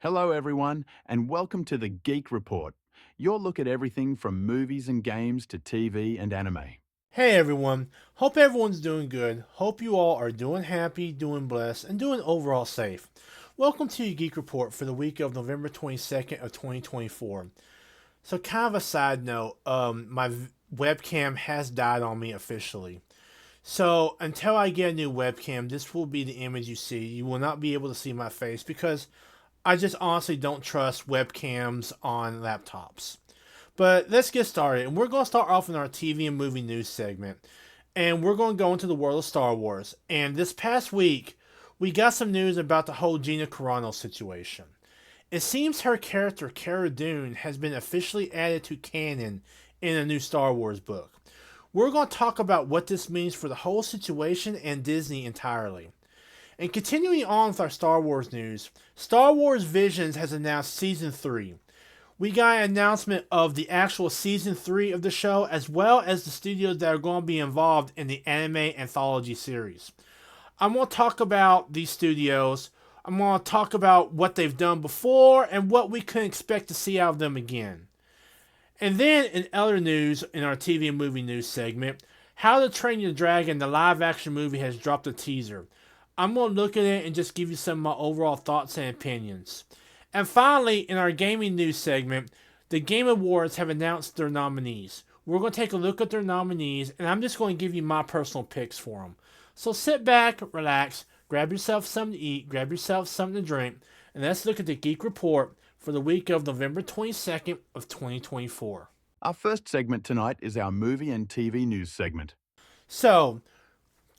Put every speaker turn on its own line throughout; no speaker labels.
Hello, everyone, and welcome to the Geek Report, your look at everything from movies and games to TV and anime.
Hey everyone, hope everyone's doing good. Hope you all are doing happy, doing blessed, and doing overall safe. Welcome to your Geek Report for the week of November 22nd of 2024. So kind of a side note, webcam has died on me officially. So until I get a new webcam, this will be the image you see. You will not be able to see my face because I just honestly don't trust webcams on laptops. But let's get started. And we're going to start off in our TV and movie news segment. And we're going to go into the world of Star Wars. And this past week, we got some news about the whole Gina Carano situation. It seems her character, Cara Dune, has been officially added to canon in a new Star Wars book. We're going to talk about what this means for the whole situation and Disney entirely. And continuing on with our Star Wars news, Star Wars Visions has announced Season 3. We got an announcement of the actual Season 3 of the show, as well as the studios that are going to be involved in the anime anthology series. I'm going to talk about these studios. I'm going to talk about what they've done before and what we can expect to see out of them again. And then in other news, in our TV and movie news segment, How to Train Your Dragon, the live action movie, has dropped a teaser. I'm going to look at it and just give you some of my overall thoughts and opinions. And finally, in our gaming news segment, the Game Awards have announced their nominees. We're going to take a look at their nominees, and I'm just going to give you my personal picks for them. So sit back, relax, grab yourself something to eat, grab yourself something to drink, and let's look at the Geek Report for the week of November 22nd of 2024.
Our first segment tonight is our movie and TV news segment.
So,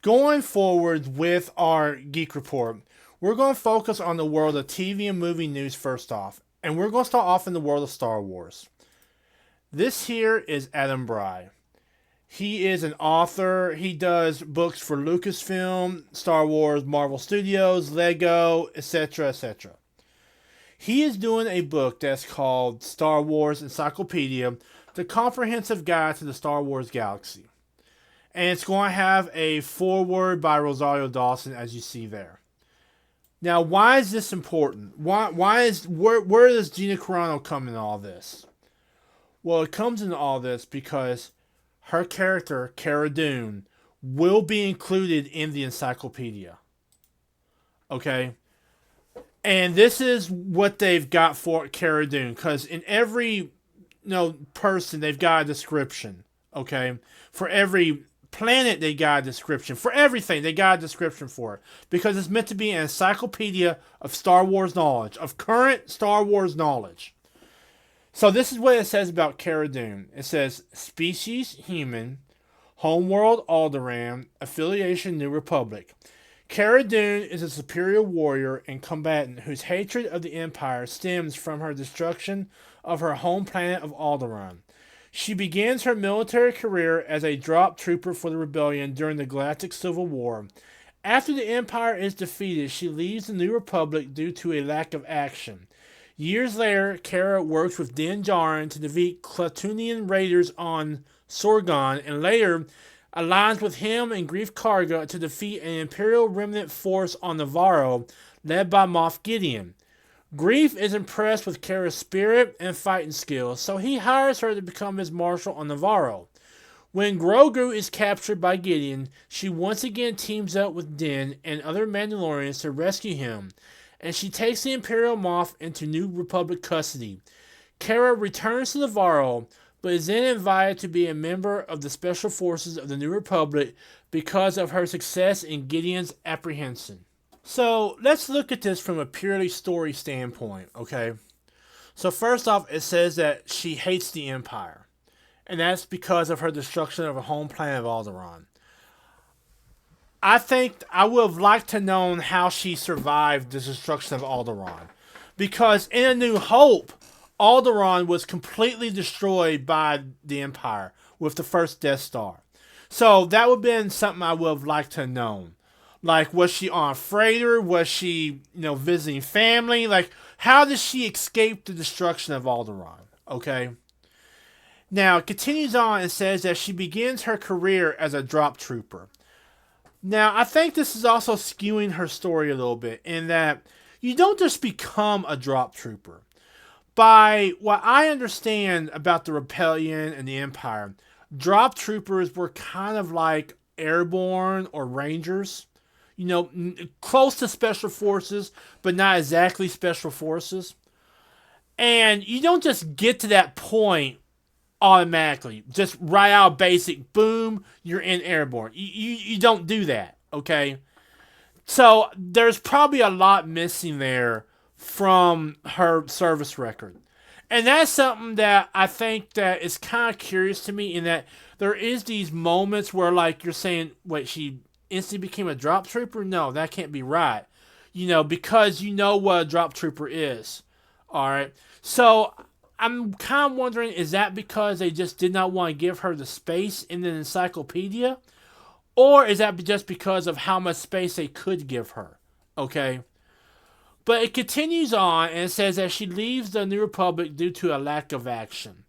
going forward with our Geek Report, we're going to focus on the world of TV and movie news first off, and we're going to start off in the world of Star Wars. This here is Adam Bry. He is an author. He does books for Lucasfilm, Star Wars, Marvel Studios, Lego, etc., etc. He is doing a book that's called Star Wars Encyclopedia, the comprehensive guide to the Star Wars galaxy. And it's going to have a foreword by Rosario Dawson, as you see there. Now, why is this important? Where does Gina Carano come in all this? Well, it comes in all this because her character, Cara Dune, will be included in the encyclopedia. Okay? And this is what they've got for Cara Dune, because in every person, they've got a description. Okay? For every planet, they got a description. For everything, they got a description for it. Because it's meant to be an encyclopedia of Star Wars knowledge, of current Star Wars knowledge. So this is what it says about Cara Dune. It says, species, human, homeworld, Alderaan, affiliation, New Republic. Cara Dune is a superior warrior and combatant whose hatred of the Empire stems from her destruction of her home planet of Alderaan. She begins her military career as a drop trooper for the rebellion during the Galactic Civil War. After the Empire is defeated, she leaves the New Republic due to a lack of action. Years later, Cara works with Din Djarin to defeat Klatooinian raiders on Sorgon, and later aligns with him and Greef Karga to defeat an Imperial remnant force on Navarro, led by Moff Gideon. Greef is impressed with Cara's spirit and fighting skills, so he hires her to become his marshal on Navarro. When Grogu is captured by Gideon, she once again teams up with Din and other Mandalorians to rescue him, and she takes the Imperial Moff into New Republic custody. Cara returns to Navarro, but is then invited to be a member of the Special Forces of the New Republic because of her success in Gideon's apprehension. So let's look at this from a purely story standpoint, okay? So first off, it says that she hates the Empire, and that's because of her destruction of her home planet of Alderaan. I think I would have liked to know how she survived the destruction of Alderaan, because in A New Hope, Alderaan was completely destroyed by the Empire with the first Death Star. So that would have been something I would have liked to have known. Like, was she on a freighter? Was she, visiting family? Like, how did she escape the destruction of Alderaan? Okay? Now, it continues on and says that she begins her career as a drop trooper. Now, I think this is also skewing her story a little bit in that you don't just become a drop trooper. By what I understand about the Rebellion and the Empire, drop troopers were kind of like airborne or rangers. Close to special forces, but not exactly special forces. And you don't just get to that point automatically. Just right out basic, boom, you're in airborne. You don't do that, okay? So there's probably a lot missing there from her service record. And that's something that I think that is kind of curious to me in that there is these moments where like you're saying, wait, she instantly became a drop trooper? No, that can't be right. Because you know what a drop trooper is. All right. So I'm kind of wondering, is that because they just did not want to give her the space in the encyclopedia? Or is that just because of how much space they could give her? Okay. But it continues on and it says that she leaves the New Republic due to a lack of action.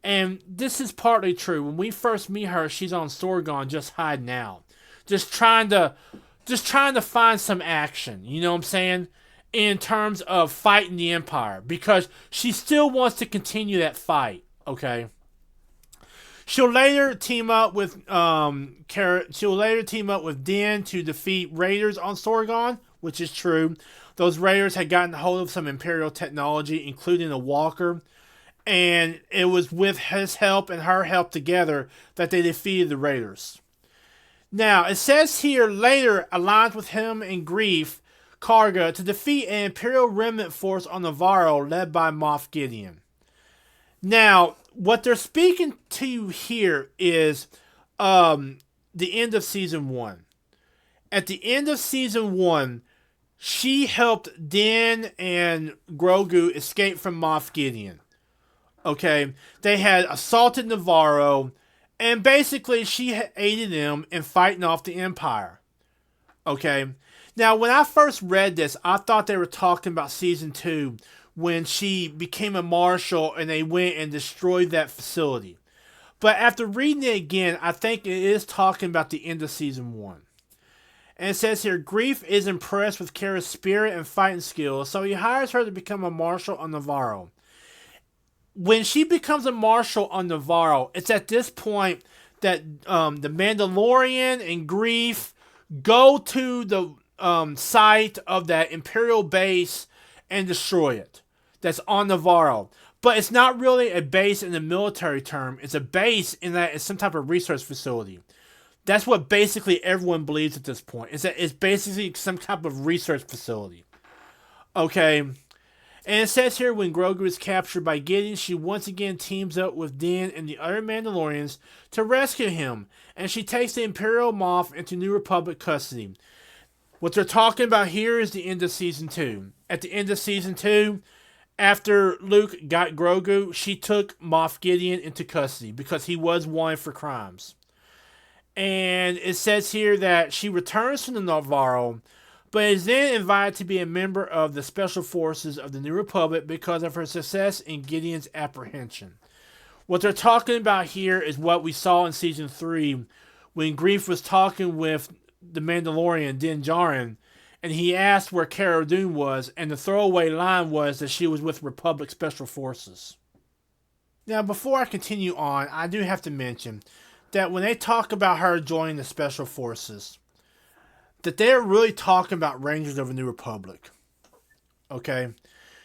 And this is partly true. When we first meet her, she's on Sorgon just hiding out. Just trying to find some action. You know what I'm saying? In terms of fighting the Empire. Because she still wants to continue that fight. Okay. She'll later team up with Din to defeat raiders on Sorgon, which is true. Those raiders had gotten hold of some Imperial technology, including a walker, and it was with his help and her help together that they defeated the raiders. Now, it says here later aligns with him and Grief Karga to defeat an Imperial remnant force on Navarro led by Moff Gideon. Now, what they're speaking to here is the end of Season 1. At the end of Season 1, she helped Din and Grogu escape from Moff Gideon. Okay? They had assaulted Navarro, and basically she aided them in fighting off the Empire. Okay? Now, when I first read this, I thought they were talking about Season 2, when she became a marshal and they went and destroyed that facility. But after reading it again, I think it is talking about the end of Season 1. And it says here, Grief is impressed with Kara's spirit and fighting skills, so he hires her to become a marshal on Navarro. When she becomes a marshal on Navarro, it's at this point that the Mandalorian and Grief go to the site of that Imperial base and destroy it. That's on Navarro. But it's not really a base in the military term. It's a base in that it's some type of research facility. That's what basically everyone believes at this point. Is that it's basically some type of research facility. Okay. And it says here when Grogu is captured by Gideon, she once again teams up with Din and the other Mandalorians to rescue him. And she takes the Imperial Moff into New Republic custody. What they're talking about here is the end of Season 2. At the end of Season 2, after Luke got Grogu, she took Moff Gideon into custody because he was wanted for crimes. And it says here that she returns to the Navarro, but is then invited to be a member of the Special Forces of the New Republic because of her success in Gideon's apprehension. What they're talking about here is what we saw in Season 3 when Grief was talking with the Mandalorian, Din Djarin, and he asked where Cara Dune was, and the throwaway line was that she was with Republic Special Forces. Now, before I continue on, I do have to mention that when they talk about her joining the Special Forces, that they're really talking about Rangers of the New Republic. Okay?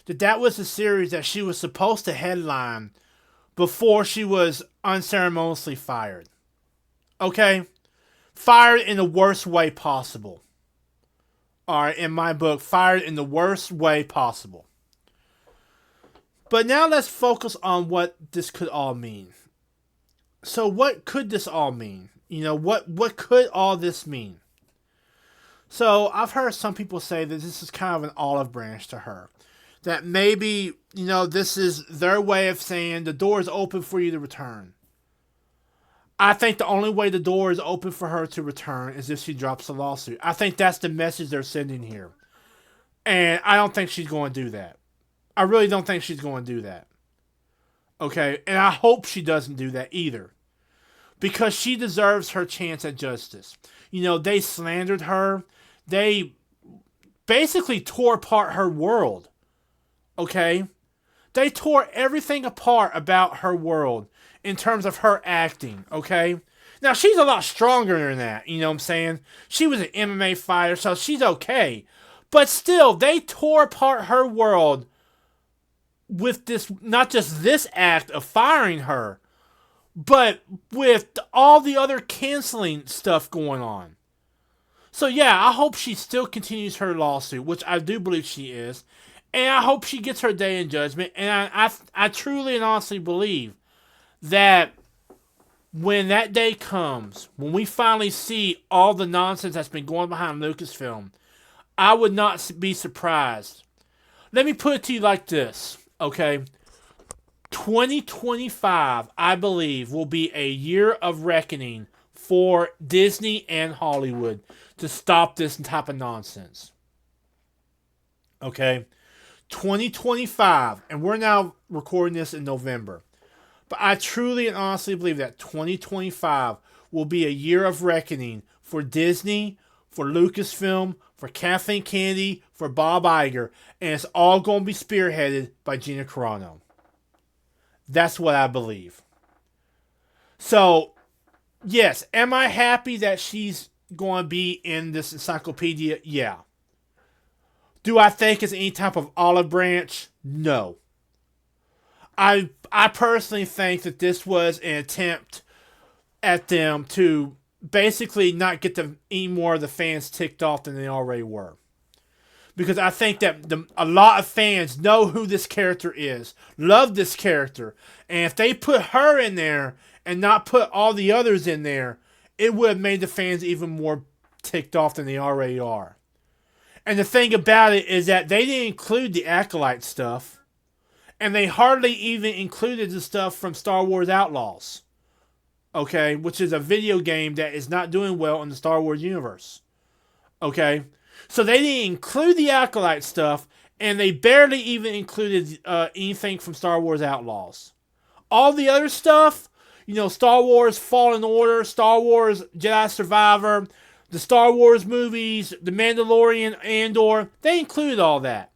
That was the series that she was supposed to headline before she was unceremoniously fired. Okay? Fired in the worst way possible. Alright, in my book, fired in the worst way possible. But now let's focus on what this could all mean. So what could this all mean? What could all this mean? So I've heard some people say that this is kind of an olive branch to her. That maybe, this is their way of saying the door is open for you to return. I think the only way the door is open for her to return is if she drops a lawsuit. I think that's the message they're sending here. And I don't think she's going to do that. I really don't think she's going to do that. Okay? And I hope she doesn't do that either. Because she deserves her chance at justice. They slandered her. They basically tore apart her world. Okay? They tore everything apart about her world in terms of her acting. Okay? Now, she's a lot stronger than that. You know what I'm saying? She was an MMA fighter, so she's okay. But still, they tore apart her world with this, not just this act of firing her, but with all the other canceling stuff going on. So yeah, I hope she still continues her lawsuit, which I do believe she is, and I hope she gets her day in judgment. And I truly and honestly believe that when that day comes, when we finally see all the nonsense that's been going behind Lucasfilm, I would not be surprised. Let me put it to you like this, okay? 2025, I believe, will be a year of reckoning for Disney and Hollywood to stop this type of nonsense. Okay? 2025, and we're now recording this in November. But I truly and honestly believe that 2025 will be a year of reckoning for Disney, for Lucasfilm, for Kathleen Kennedy, for Bob Iger, and it's all going to be spearheaded by Gina Carano. That's what I believe. So, yes, am I happy that she's going to be in this encyclopedia? Yeah. Do I think it's any type of olive branch? No. I personally think that this was an attempt at them to basically not get any more of the fans ticked off than they already were. Because I think that a lot of fans know who this character is, love this character, and if they put her in there and not put all the others in there, it would have made the fans even more ticked off than they already are. And the thing about it is that they didn't include the Acolyte stuff, and they hardly even included the stuff from Star Wars Outlaws, okay, which is a video game that is not doing well in the Star Wars universe, okay? So they didn't include the Acolyte stuff, and they barely even included anything from Star Wars Outlaws. All the other stuff, you know, Star Wars Fallen Order, Star Wars Jedi Survivor, the Star Wars movies, The Mandalorian, Andor, they included all that.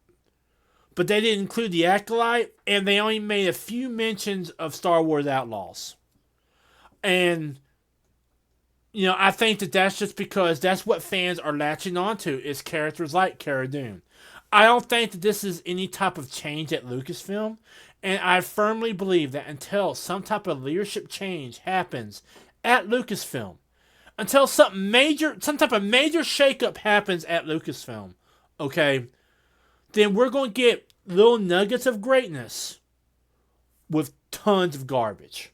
But they didn't include the Acolyte, and they only made a few mentions of Star Wars Outlaws. And, you know, I think that that's just because that's what fans are latching onto, is characters like Cara Dune. I don't think that this is any type of change at Lucasfilm, and I firmly believe that until some type of leadership change happens at Lucasfilm, until some type of major shakeup happens at Lucasfilm, okay, then we're going to get little nuggets of greatness with tons of garbage.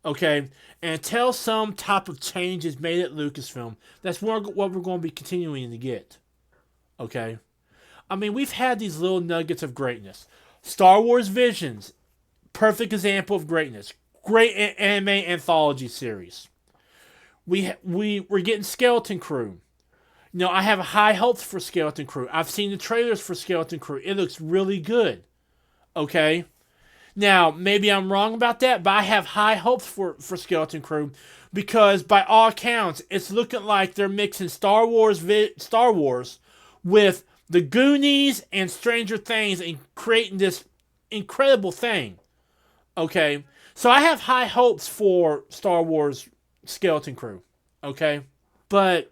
Okay? And until some type of change is made at Lucasfilm, that's what we're going to be continuing to get. Okay? I mean, we've had these little nuggets of greatness. Star Wars Visions, perfect example of greatness. Great anime anthology series. We're getting Skeleton Crew. You know, I have high hopes for Skeleton Crew. I've seen the trailers for Skeleton Crew. It looks really good. Okay? Now, maybe I'm wrong about that, but I have high hopes for Skeleton Crew because by all accounts, it's looking like they're mixing Star Wars with the Goonies and Stranger Things and creating this incredible thing. Okay? So I have high hopes for Star Wars Skeleton Crew. Okay? But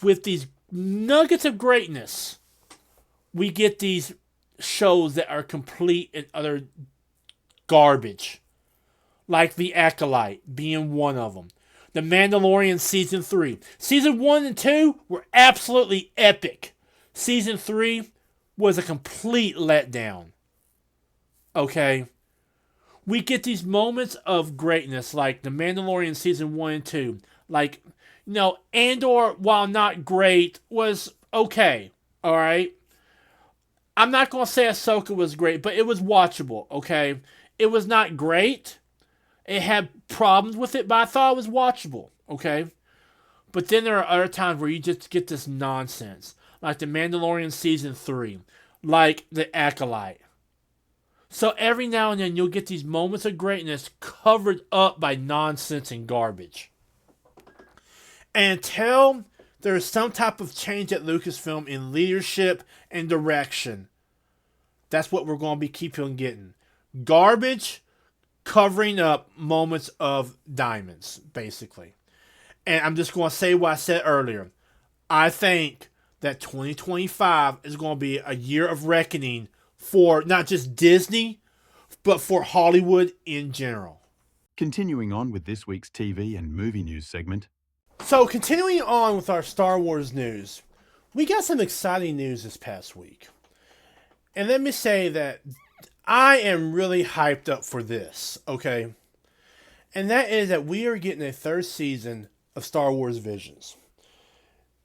with these nuggets of greatness, we get these shows that are complete and utter garbage. Like The Acolyte being one of them. The Mandalorian Season 3. Season 1 and 2 were absolutely epic. Season 3 was a complete letdown. Okay? We get these moments of greatness like The Mandalorian Season 1 and 2. Like, you know, Andor, while not great, was okay. Alright? I'm not going to say Ahsoka was great, but it was watchable, okay? It was not great. It had problems with it, but I thought it was watchable, okay? But then there are other times where you just get this nonsense. Like The Mandalorian Season 3. Like The Acolyte. So every now and then you'll get these moments of greatness covered up by nonsense and garbage. And until there is some type of change at Lucasfilm in leadership and direction. That's what we're going to be keeping on getting. Garbage covering up moments of diamonds, basically. And I'm just going to say what I said earlier. I think that 2025 is going to be a year of reckoning for not just Disney, but for Hollywood in general.
Continuing on with this week's TV and movie news segment.
So, continuing on with our Star Wars news, we got some exciting news this past week. And let me say that I am really hyped up for this, okay? And that is that we are getting a third season of Star Wars Visions.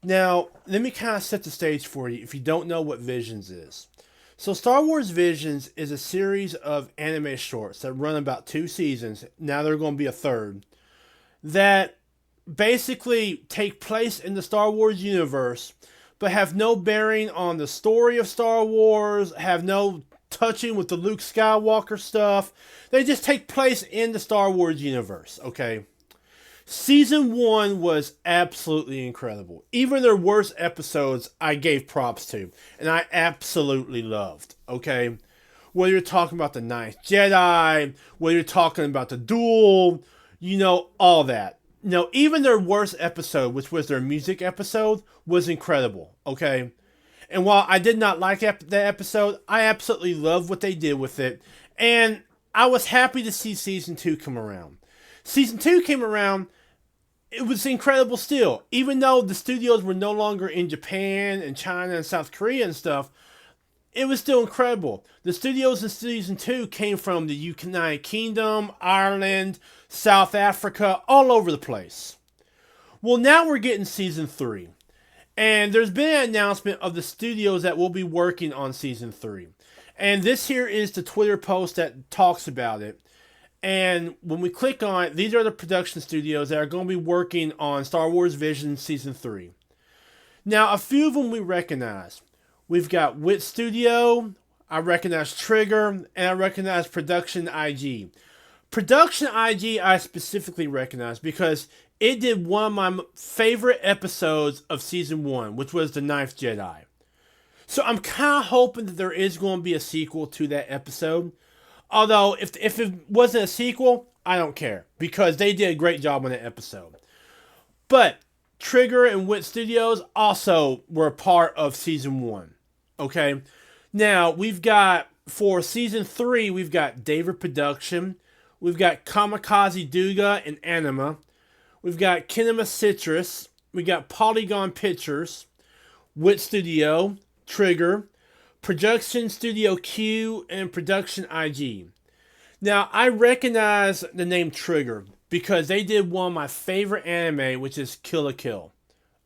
Now, let me kind of set the stage for you if you don't know what Visions is. So, Star Wars Visions is a series of anime shorts that run about 2 seasons. Now they're going to be a third. That basically take place in the Star Wars universe, but have no bearing on the story of Star Wars, have no touching with the Luke Skywalker stuff. They just take place in the Star Wars universe, okay? Season 1 was absolutely incredible. Even their worst episodes, I gave props to. And I absolutely loved, okay? Whether you're talking about the Ninth Jedi, whether you're talking about the duel, all that. Even their worst episode, which was their music episode, was incredible, okay? And while I did not like that episode, I absolutely loved what they did with it. And I was happy to see Season 2 come around. Season 2 came around, it was incredible still. Even though the studios were no longer in Japan and China and South Korea and stuff, it was still incredible. The studios in Season 2 came from the United Kingdom, Ireland, South Africa, all over the place. Well, now we're getting Season 3. And there's been an announcement of the studios that will be working on Season 3. And this here is the Twitter post that talks about it. And when we click on it, these are the production studios that are going to be working on Star Wars Visions Season 3. Now, a few of them we recognize. We've got Wit Studio, I recognize Trigger, and I recognize Production IG. Production IG I specifically recognize because it did one of my favorite episodes of Season 1, which was The Ninth Jedi. So I'm kind of hoping that there is going to be a sequel to that episode. Although, if it wasn't a sequel, I don't care. Because they did a great job on that episode. But Trigger and Wit Studios also were a part of Season 1. Okay? Now, we've got, for Season 3, we've got David Production. We've got Kamikaze Duga and Anima. We've got Kinema Citrus. We got Polygon Pictures. Wit Studio. Trigger. Production Studio Q, and Production IG. Now, I recognize the name Trigger because they did one of my favorite anime, which is Kill la Kill.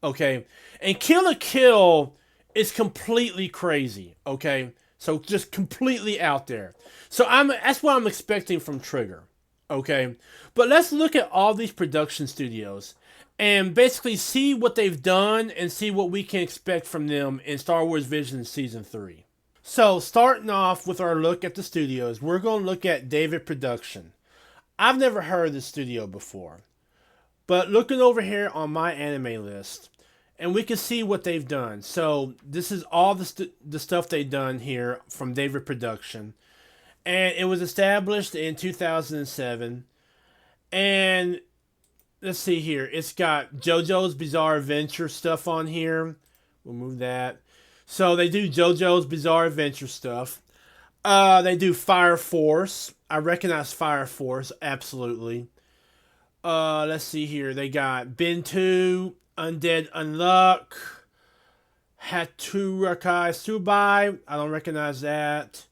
Okay? And Kill la Kill is completely crazy. Okay? So, just completely out there. So, that's what I'm expecting from Trigger. Okay? But let's look at all these production studios and basically see what they've done and see what we can expect from them in Star Wars Visions Season 3. So, starting off with our look at the studios, we're going to look at David Production. I've never heard of this studio before. But looking over here on my anime list, and we can see what they've done. So, this is all the stuff they've done here from David Production. And it was established in 2007. And let's see here. It's got JoJo's Bizarre Adventure stuff on here. We'll move that. So they do JoJo's Bizarre Adventure stuff. They do Fire Force. I recognize Fire Force, absolutely. Let's see here. They got Bintu, Undead Unluck, Haturakai Subai. I don't recognize that.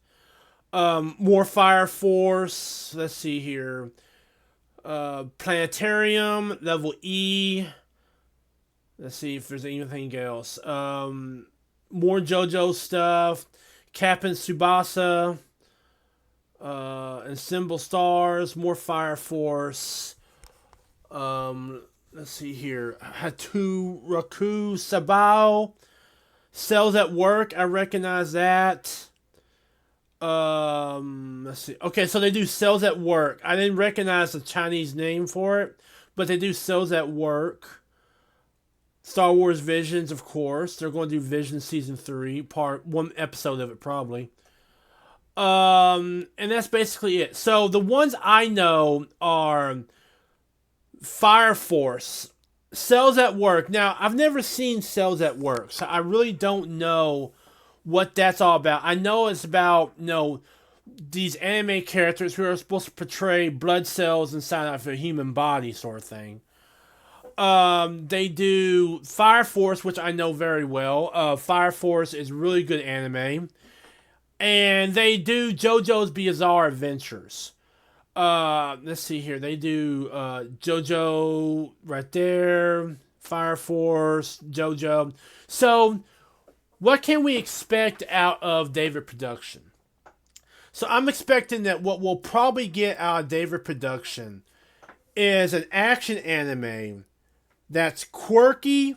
More Fire Force. Let's see here. Planetarium, Level E. Let's see if there's anything else. More JoJo stuff. Captain Tsubasa. Ensemble Stars. More Fire Force. Let's see here. Haturaku Sabao. Cells at Work. I recognize that. Let's see. Okay, so they do Cells at Work. I didn't recognize the Chinese name for it, but they do Cells at Work. Star Wars Visions, of course. They're going to do Visions season 3, part 1 episode of it probably. And that's basically it. So the ones I know are Fire Force, Cells at Work. Now, I've never seen Cells at Work, so I really don't know what that's all about. I know it's about, these anime characters who are supposed to portray blood cells inside of a human body, sort of thing. They do Fire Force, which I know very well. Fire Force is really good anime. And they do JoJo's Bizarre Adventures. Let's see here. They do JoJo right there, Fire Force, JoJo. So, what can we expect out of David Production? So, I'm expecting that what we'll probably get out of David Production is an action anime that's quirky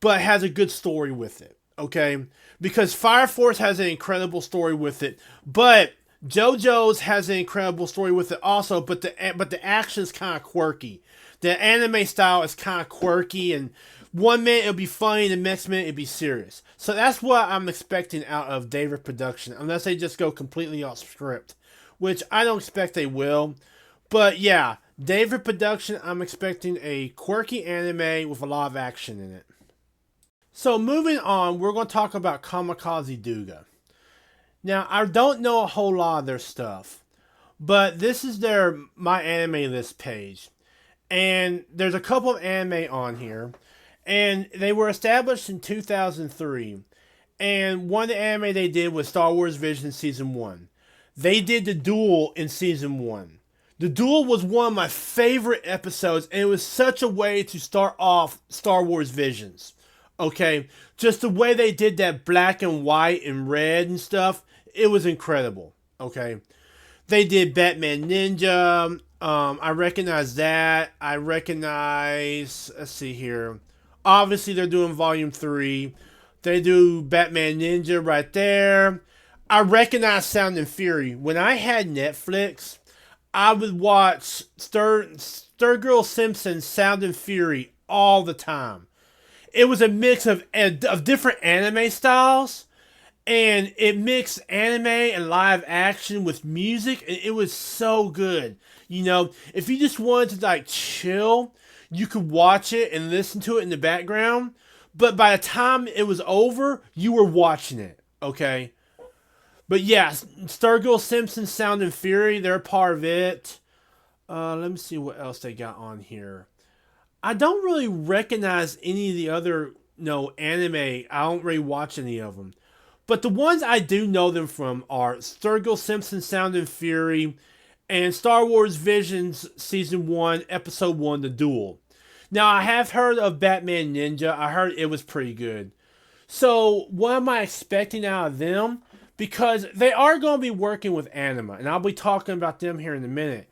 but has a good story with it. Okay? Because Fire Force has an incredible story with it, but JoJo's has an incredible story with it also, but the action is kind of quirky. The anime style is kind of quirky, and 1 minute it'll be funny, the next minute it'll be serious. So that's what I'm expecting out of David Production, unless they just go completely off script, which I don't expect they will. But yeah, David Production, I'm expecting a quirky anime with a lot of action in it. So moving on, we're going to talk about Kamikaze Duga. Now, I don't know a whole lot of their stuff, but this is their My Anime List page. And there's a couple of anime on here. And they were established in 2003. And one of the anime they did was Star Wars Vision Season 1. They did The Duel in Season 1. The Duel was one of my favorite episodes, and it was such a way to start off Star Wars Visions. Okay, just the way they did that black and white and red and stuff, it was incredible. Okay, they did Batman Ninja. I recognize that. I recognize. Let's see here. Obviously, they're doing Volume 3. They do Batman Ninja right there. I recognize Sound and Fury. When I had Netflix, I would watch Sturgill Simpson's Sound and Fury all the time. It was a mix of different anime styles, and it mixed anime and live action with music, and it was so good. If you just wanted to chill, you could watch it and listen to it in the background, but by the time it was over, you were watching it, okay? But yeah, Sturgill Simpson, Sound and Fury, they're a part of it. Let me see what else they got on here. I don't really recognize any of the other, anime. I don't really watch any of them. But the ones I do know them from are Sturgill Simpson, Sound and Fury, and Star Wars Visions Season 1, Episode 1, The Duel. Now, I have heard of Batman Ninja. I heard it was pretty good. So, what am I expecting out of them? Because they are going to be working with anime, and I'll be talking about them here in a minute.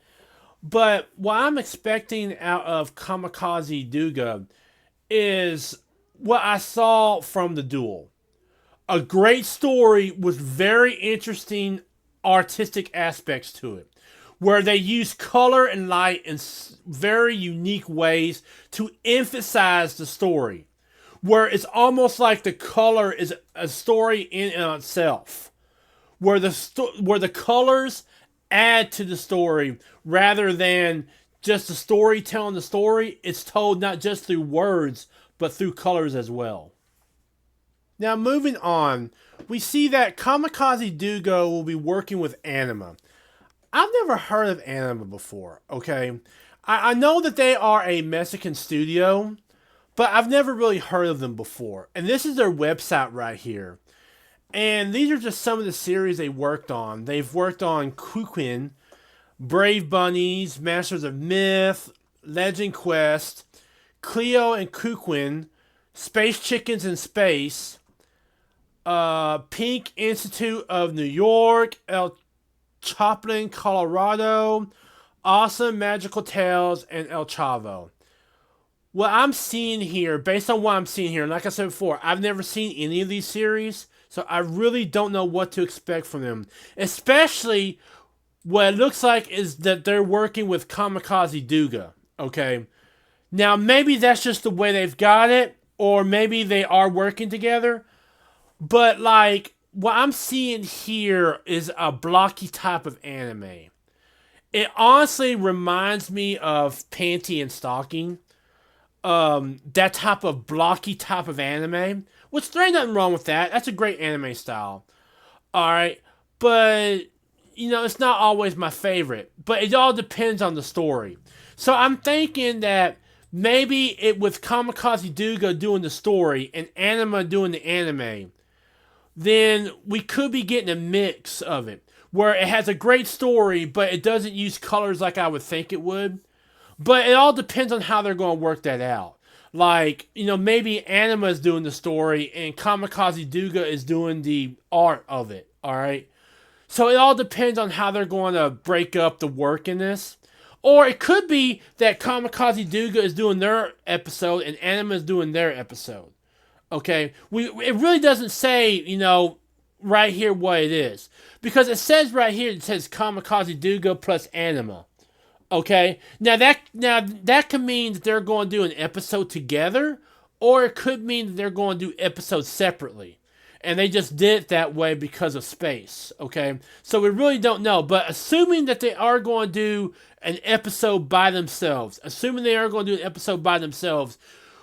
But what I'm expecting out of Kamikaze Duga is what I saw from The Duel. A great story with very interesting artistic aspects to it, where they use color and light in very unique ways to emphasize the story, where it's almost like the color is a story in and itself, where the colors add to the story rather than just the story telling the story. It's told not just through words, but through colors as well. Now, moving on, we see that Kamikaze Duga will be working with anime. I've never heard of anime before, okay? I know that they are a Mexican studio, but I've never really heard of them before. And this is their website right here. And these are just some of the series they worked on. They've worked on Kukin, Brave Bunnies, Masters of Myth, Legend Quest, Cleo and Kukin, Space Chickens in Space, Pink Institute of New York, El Choplin, Colorado, Awesome Magical Tales, and El Chavo. What I'm seeing here, based on what I'm seeing here, and like I said before, I've never seen any of these series, so I really don't know what to expect from them. Especially what it looks like is that they're working with Kamikaze Duga, okay? Now, maybe that's just the way they've got it, or maybe they are working together. But like what I'm seeing here is a blocky type of anime. It honestly reminds me of Panty and Stocking. That type of blocky type of anime. Which there ain't nothing wrong with that. That's a great anime style. Alright. But it's not always my favorite. But it all depends on the story. So I'm thinking that maybe it with Kamikaze Duga doing the story and Anima doing the anime, then we could be getting a mix of it where it has a great story, but it doesn't use colors like I would think it would. But it all depends on how they're going to work that out. Like, maybe Anima is doing the story and Kamikaze Duga is doing the art of it. All right. So it all depends on how they're going to break up the work in this. Or it could be that Kamikaze Duga is doing their episode and Anima is doing their episode. Okay, it really doesn't say, right here what it is. Because it says right here, it says Kamikaze Duga plus Anima. Okay, now that could mean that they're going to do an episode together, or it could mean that they're going to do episodes separately. And they just did it that way because of space. Okay, so we really don't know. But assuming that they are going to do an episode by themselves,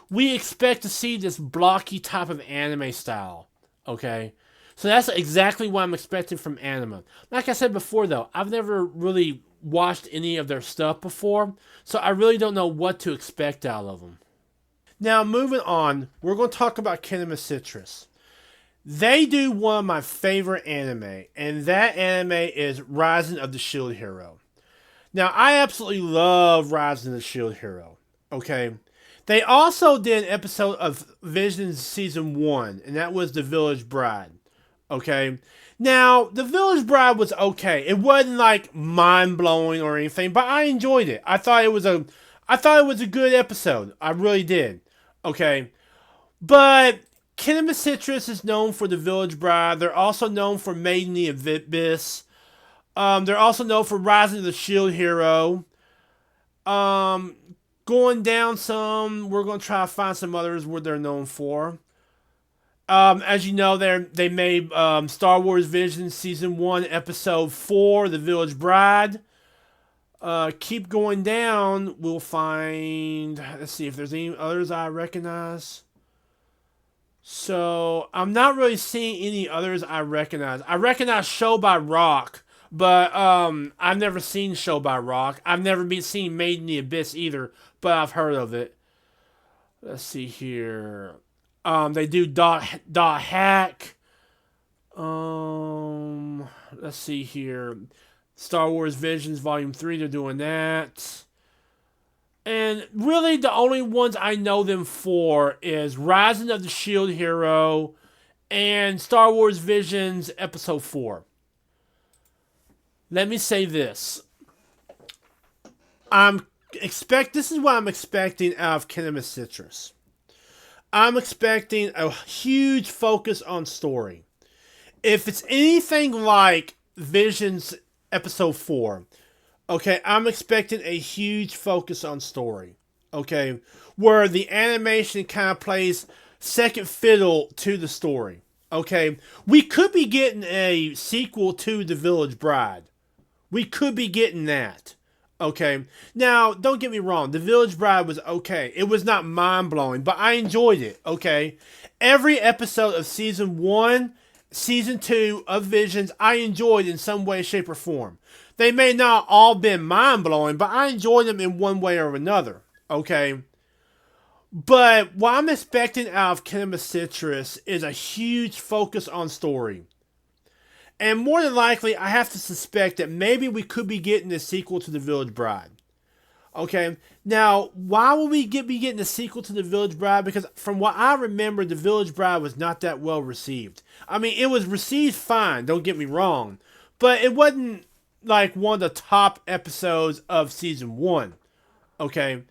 we expect to see this blocky type of anime style. Okay? So that's exactly what I'm expecting from anime. Like I said before, though, I've never really watched any of their stuff before, so I really don't know what to expect out of them. Now, moving on, we're going to talk about Kinema Citrus. They do one of my favorite anime, and that anime is Rising of the Shield Hero. Now, I absolutely love Rising of the Shield Hero. Okay? They also did an episode of Visions Season 1, and that was The Village Bride. Okay? Now, The Village Bride was okay. It wasn't like mind-blowing or anything, but I enjoyed it. I thought it was a good episode. I really did. Okay? But Kinema Citrus is known for The Village Bride. They're also known for Made in the Abyss. They're also known for Rising of the Shield Hero. Going down some, we're going to try to find some others where they're known for. As you know, they made Star Wars Visions Season 1, Episode 4, The Village Bride. Keep going down, we'll find... Let's see if there's any others I recognize. So, I'm not really seeing any others I recognize. I recognize Show by Rock, but I've never seen Show by Rock. I've never seen Made in the Abyss either, but I've heard of it. Let's see here. They do Dot Hack. Let's see here. Star Wars Visions Volume 3, they're doing that. And really the only ones I know them for is Rising of the Shield Hero and Star Wars Visions Episode 4. Let me say this. This is what I'm expecting out of Kinema Citrus. I'm expecting a huge focus on story. If it's anything like Visions Episode 4, okay, I'm expecting a huge focus on story. Okay, where the animation kind of plays second fiddle to the story. Okay, we could be getting a sequel to The Village Bride. We could be getting that. Okay, now don't get me wrong, The Village Bride was okay. It was not mind-blowing, but I enjoyed it. Okay, every episode of Season 1, Season 2 of Visions, I enjoyed in some way, shape, or form. They may not all been mind-blowing, but I enjoyed them in one way or another. Okay, but what I'm expecting out of Kinema Citrus is a huge focus on story. And more than likely, I have to suspect that maybe we could be getting a sequel to The Village Bride. Okay, now, why would we be getting a sequel to The Village Bride? Because from what I remember, The Village Bride was not that well received. I mean, it was received fine, don't get me wrong. But it wasn't like one of the top episodes of Season 1. Okay,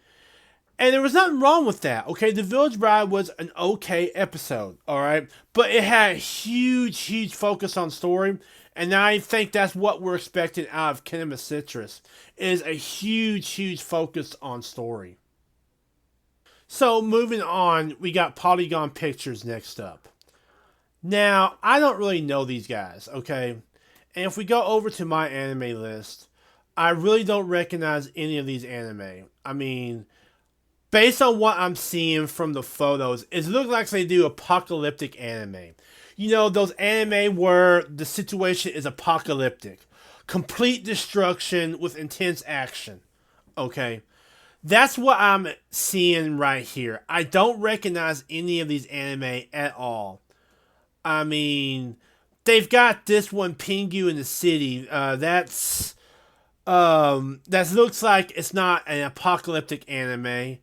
and there was nothing wrong with that. Okay, The Village Bride was an okay episode, alright? But it had a huge focus on story. And I think that's what we're expecting out of Kinema Citrus, is a huge focus on story. So moving on, we got Polygon Pictures next up. Now, I don't really know these guys, okay? And if we go over to my anime list, I really don't recognize any of these anime. I mean, based on what I'm seeing from the photos, it looks like they do apocalyptic anime. You know, those anime where the situation is apocalyptic, complete destruction with intense action. Okay, that's what I'm seeing right here. I don't recognize any of these anime at all. I mean, they've got this one, Pingu in the City. That looks like it's not an apocalyptic anime.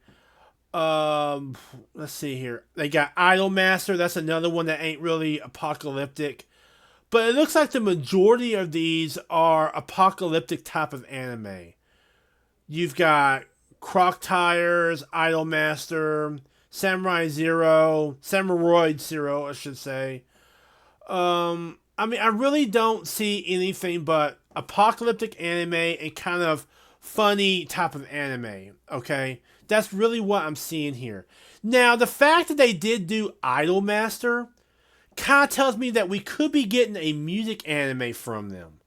Let's see here. They got Idolmaster. That's another one that ain't really apocalyptic. But it looks like the majority of these are apocalyptic type of anime. You've got Croc Tires, Idolmaster, Samuroid Zero, I should say. I mean, I really don't see anything but apocalyptic anime and kind of funny type of anime. Okay, that's really what I'm seeing here. Now, the fact that they did do Idolmaster kind of tells me that we could be getting a music anime from them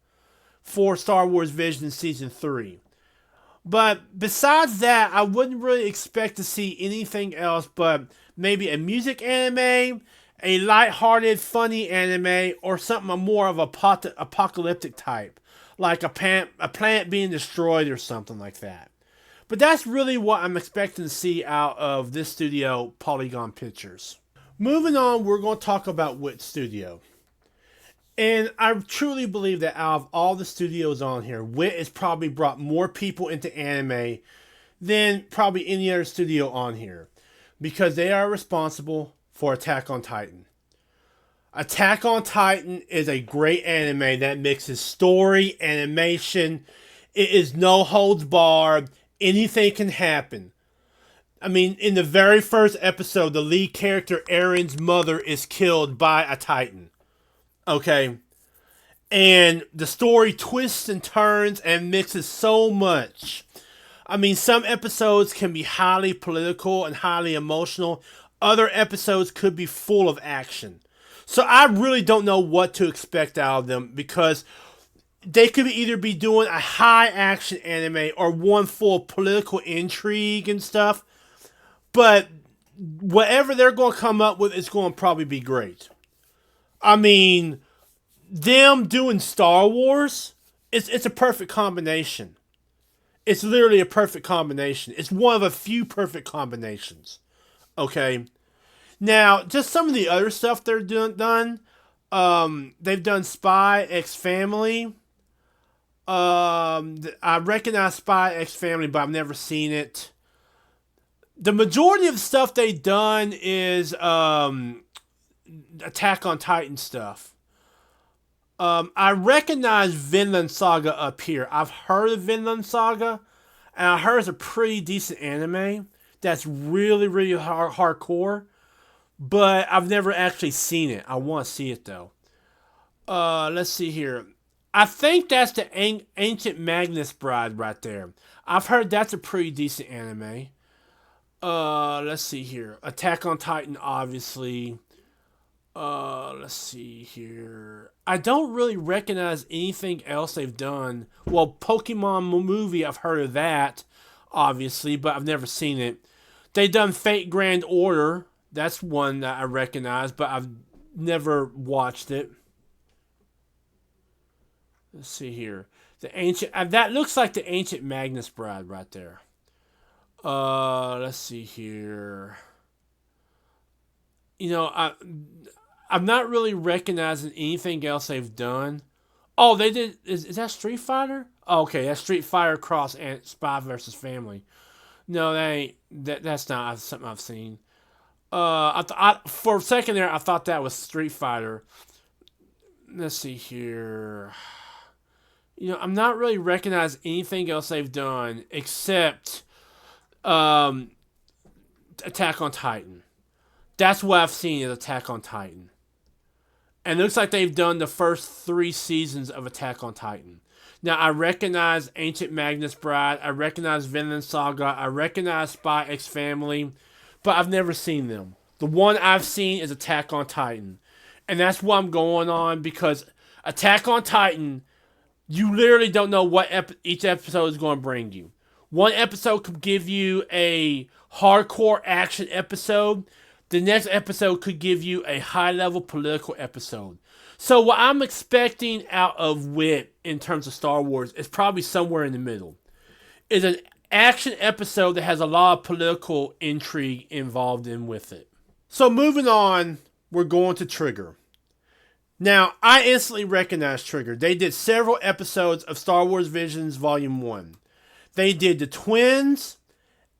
for Star Wars Vision Season 3. But besides that, I wouldn't really expect to see anything else but maybe a music anime, a light-hearted, funny anime, or something more of a apocalyptic type, like a planet being destroyed or something like that. But that's really what I'm expecting to see out of this studio, Polygon Pictures. Moving on, we're going to talk about Wit Studio. And I truly believe that out of all the studios on here, Wit has probably brought more people into anime than probably any other studio on here. Because they are responsible for Attack on Titan. Attack on Titan is a great anime that mixes story, animation. It is no holds barred. Anything can happen. I mean, in the very first episode, the lead character, Eren's mother, is killed by a Titan. Okay? And the story twists and turns and mixes so much. I mean, some episodes can be highly political and highly emotional. Other episodes could be full of action. So I really don't know what to expect out of them because they could either be doing a high action anime or one full of political intrigue and stuff. But whatever they're going to come up with is going to probably be great. I mean, them doing Star Wars, it's a perfect combination. It's literally a perfect combination. It's one of a few perfect combinations. Okay? Now, just some of the other stuff they're done. They've done Spy X Family. I recognize Spy X Family, but I've never seen it. The majority of the stuff they've done is Attack on Titan stuff. I recognize Vinland Saga up here. I've heard of Vinland Saga, and I heard it's a pretty decent anime that's really, really hardcore, but I've never actually seen it. I want to see it, though. Let's see here. I think that's the Ancient Magnus Bride right there. I've heard that's a pretty decent anime. Let's see here. Attack on Titan, obviously. Let's see here. I don't really recognize anything else they've done. Well, Pokemon movie, I've heard of that, obviously, but I've never seen it. They've done Fate Grand Order. That's one that I recognize, but I've never watched it. Let's see here. The ancient that looks like the Ancient Magnus Bride right there. Let's see here. You know, I'm not really recognizing anything else they've done. Oh, they did. Is that Street Fighter? Oh, okay, that's Street Fighter Cross and Spy versus Family. No, that ain't. That's not something I've seen. For a second there, I thought that was Street Fighter. Let's see here. You know, I'm not really recognizing anything else they've done except Attack on Titan. That's what I've seen is Attack on Titan. And it looks like they've done the first 3 seasons of Attack on Titan. Now, I recognize Ancient Magnus Bride. I recognize Vinland Saga. I recognize Spy X Family. but I've never seen them. The one I've seen is Attack on Titan. And that's what I'm going on because Attack on Titan, you literally don't know what each episode is going to bring you. One episode could give you a hardcore action episode. The next episode could give you a high level political episode. So what I'm expecting out of Wit in terms of Star Wars is probably somewhere in the middle. It's an action episode that has a lot of political intrigue involved in with it. So moving on, we're going to Trigger. Now, I instantly recognize Trigger. They did several episodes of Star Wars Visions Volume 1. They did The Twins,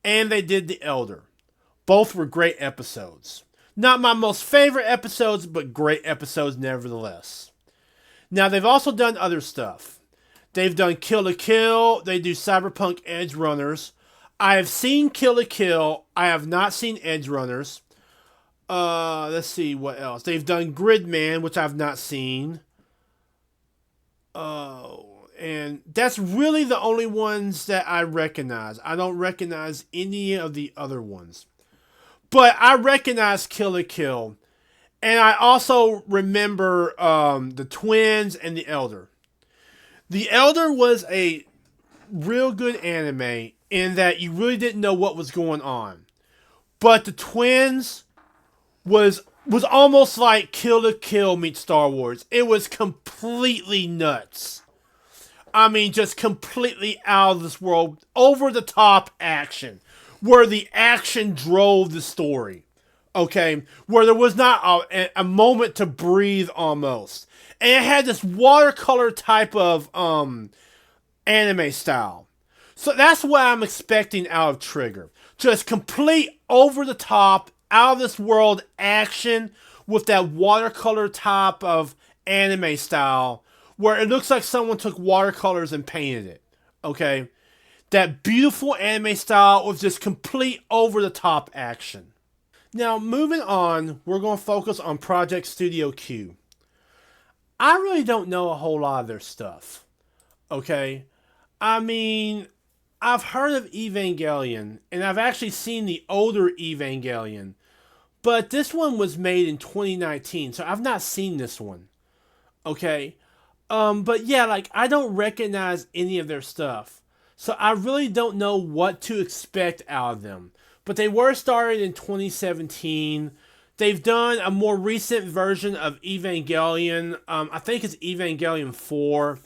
and they did The Elder. Both were great episodes. Not my most favorite episodes, but great episodes nevertheless. Now, they've also done other stuff. They've done Kill la Kill. They do Cyberpunk Edge Runners. I have seen Kill la Kill. I have not seen Edge Runners. Let's see what else. They've done Gridman, which I've not seen. And that's really the only ones that I recognize. I don't recognize any of the other ones. But I recognize Kill la Kill. And I also remember The Twins and The Elder. The Elder was a real good anime in that you really didn't know what was going on. But The Twins was almost like Kill la Kill meets Star Wars. It was completely nuts. I mean, just completely out of this world, over the top action, where the action drove the story. Okay, where there was not a moment to breathe almost, and it had this watercolor type of anime style. So that's what I'm expecting out of Trigger. Just complete over the top, out of this world action with that watercolor type of anime style where it looks like someone took watercolors and painted it. Okay? That beautiful anime style with just complete over the top action. Now, moving on, we're going to focus on Project Studio Q. I really don't know a whole lot of their stuff. Okay? I mean, I've heard of Evangelion, and I've actually seen the older Evangelion. But this one was made in 2019, so I've not seen this one. Okay? But yeah, like, I don't recognize any of their stuff. So I really don't know what to expect out of them. But they were started in 2017. They've done a more recent version of Evangelion. I think it's Evangelion 4.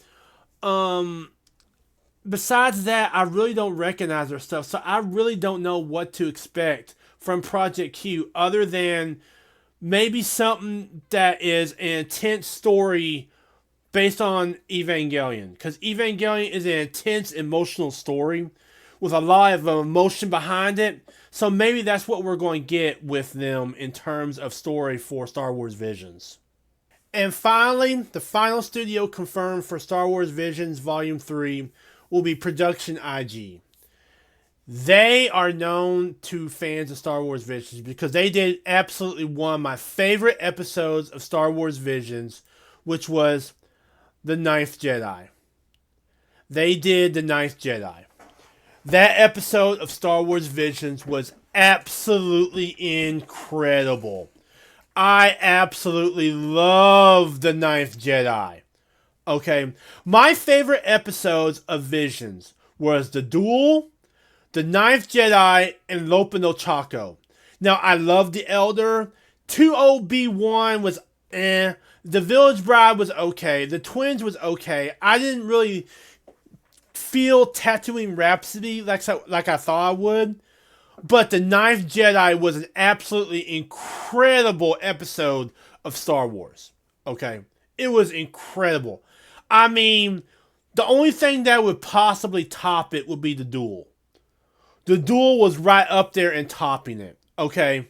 Besides that, I really don't recognize their stuff. So I really don't know what to expect from Project Q other than maybe something that is an intense story based on Evangelion. Because Evangelion is an intense emotional story with a lot of emotion behind it. So maybe that's what we're going to get with them in terms of story for Star Wars Visions. And finally, the final studio confirmed for Star Wars Visions Volume 3 will be Production IG. They are known to fans of Star Wars Visions because they did absolutely one of my favorite episodes of Star Wars Visions, which was The Ninth Jedi. They did The Ninth Jedi. That episode of Star Wars Visions was absolutely incredible. I absolutely love The Ninth Jedi. Okay, my favorite episodes of Visions was The Duel, The Ninth Jedi, and Lope no Chaco. Now, I love The Elder. 2OB1 was eh. The Village Bride was okay. The Twins was okay. I didn't really feel Tatooine Rhapsody like I thought I would. But The Ninth Jedi was an absolutely incredible episode of Star Wars. Okay? It was incredible. I mean, the only thing that would possibly top it would be The Duel. The Duel was right up there and topping it. Okay?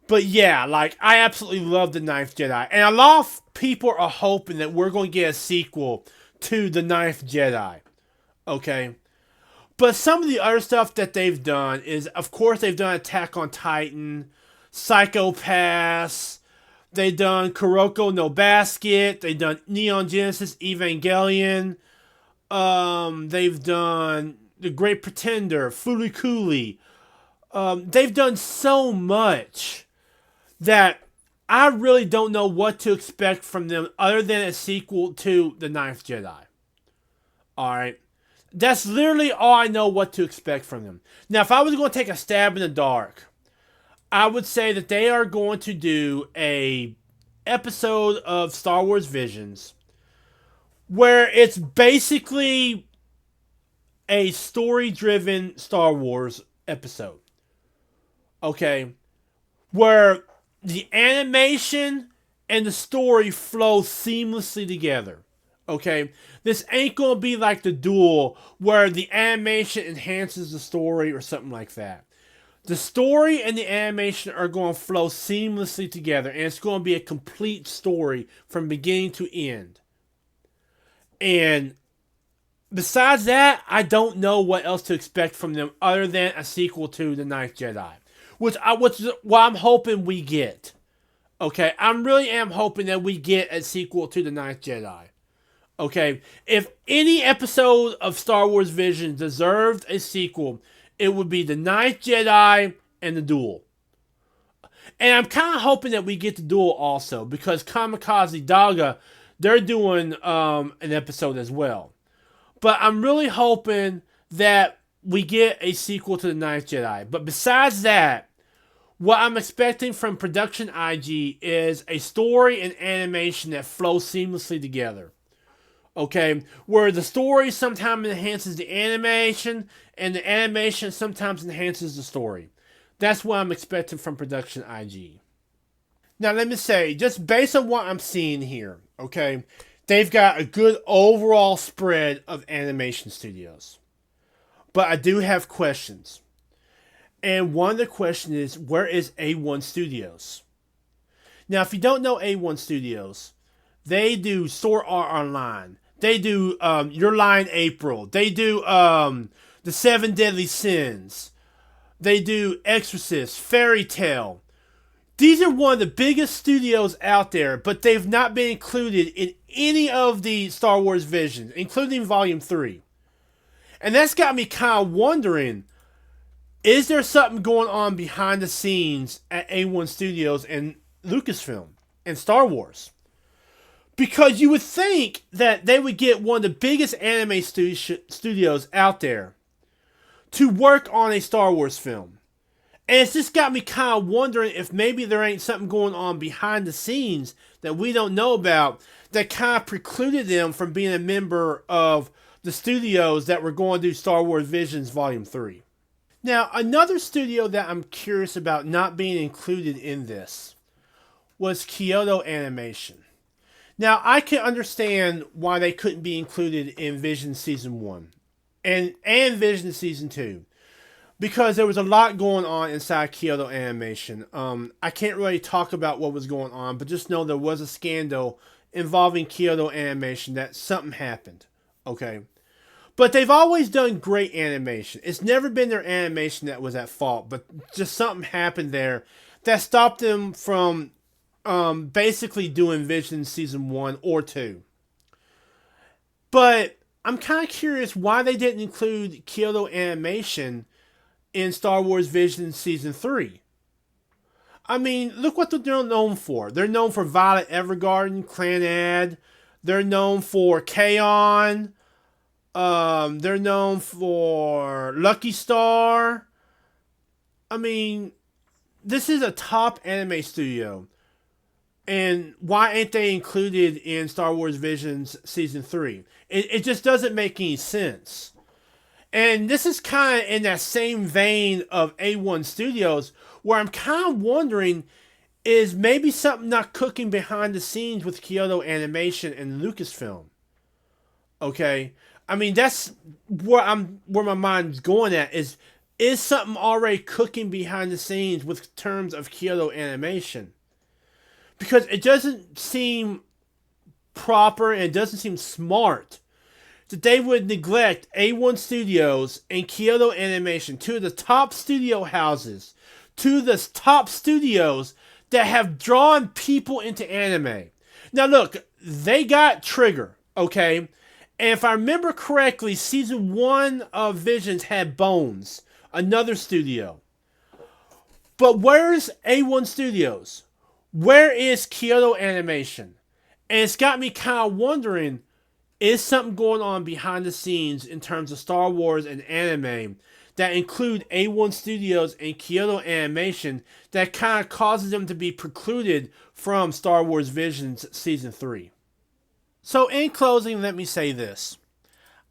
But yeah, like, I absolutely love The Ninth Jedi. And a lot of people are hoping that we're going to get a sequel to The Ninth Jedi. Okay? But some of the other stuff that they've done is, of course, they've done Attack on Titan, Psycho Pass, they've done Kuroko no Basket, they've done Neon Genesis Evangelion, they've done The Great Pretender, Furikuri, They've done so much that I really don't know what to expect from them other than a sequel to The Ninth Jedi. Alright? That's literally all I know what to expect from them. Now, if I was going to take a stab in the dark, I would say that they are going to do a episode of Star Wars Visions where it's basically a story-driven Star Wars episode. Okay? Where the animation and the story flow seamlessly together. Okay? This ain't gonna be like the Duel where the animation enhances the story or something like that. The story and the animation are going to flow seamlessly together, and it's going to be a complete story from beginning to end. And besides that, I don't know what else to expect from them other than a sequel to The Ninth Jedi, which what I'm hoping we get. Okay, I really am hoping that we get a sequel to The Ninth Jedi. Okay, if any episode of Star Wars Vision deserved a sequel, it would be The Ninth Jedi and The Duel. And I'm kind of hoping that we get The Duel also, because Kamikaze Daga, they're doing an episode as well. But I'm really hoping that we get a sequel to The Ninth Jedi. But besides that, what I'm expecting from Production IG is a story and animation that flow seamlessly together. Okay, where the story sometimes enhances the animation, and the animation sometimes enhances the story. That's what I'm expecting from Production IG. Now, let me say, just based on what I'm seeing here, okay, they've got a good overall spread of animation studios. But I do have questions. And one of the questions is, where is A1 Studios? Now, if you don't know A1 Studios, they do Sword Art Online. They do Your Lie in April. They do The Seven Deadly Sins. They do Exorcist, Fairy Tale. These are one of the biggest studios out there, but they've not been included in any of the Star Wars Visions, including Volume 3. And that's got me kind of wondering, is there something going on behind the scenes at A1 Studios and Lucasfilm and Star Wars? Because you would think that they would get one of the biggest anime studios out there to work on a Star Wars film. And it's just got me kind of wondering if maybe there ain't something going on behind the scenes that we don't know about that kind of precluded them from being a member of the studios that were going to do Star Wars Visions Volume 3. Now, another studio that I'm curious about not being included in this was Kyoto Animation. Now, I can understand why they couldn't be included in Vision Season 1 and Vision Season 2. Because there was a lot going on inside Kyoto Animation. I can't really talk about what was going on, but just know there was a scandal involving Kyoto Animation that something happened. Okay? But they've always done great animation. It's never been their animation that was at fault, but just something happened there that stopped them from basically doing Vision Season 1 or 2. But I'm kind of curious why they didn't include Kyoto Animation in Star Wars Vision Season 3. I mean, look what they're known for. They're known for Violet Evergarden, Clanad. They're known for K-On! They're known for Lucky Star. I mean, this is a top anime studio. And why ain't they included in Star Wars Visions Season 3? It just doesn't make any sense. And this is kind of in that same vein of A1 Studios, where I'm kind of wondering, is maybe something not cooking behind the scenes with Kyoto Animation and Lucasfilm? Okay? I mean, that's where my mind's going at, is something already cooking behind the scenes with terms of Kyoto Animation? Because it doesn't seem proper and it doesn't seem smart that they would neglect A1 Studios and Kyoto Animation, two of the top studio houses, two of the top studios that have drawn people into anime. Now look, they got Trigger, okay? And if I remember correctly, Season 1 of Visions had Bones, another studio. But where's A1 Studios? Where is Kyoto Animation? And it's got me kind of wondering, is something going on behind the scenes in terms of Star Wars and anime that include A1 Studios and Kyoto Animation that kind of causes them to be precluded from Star Wars Visions Season 3? So in closing, let me say this.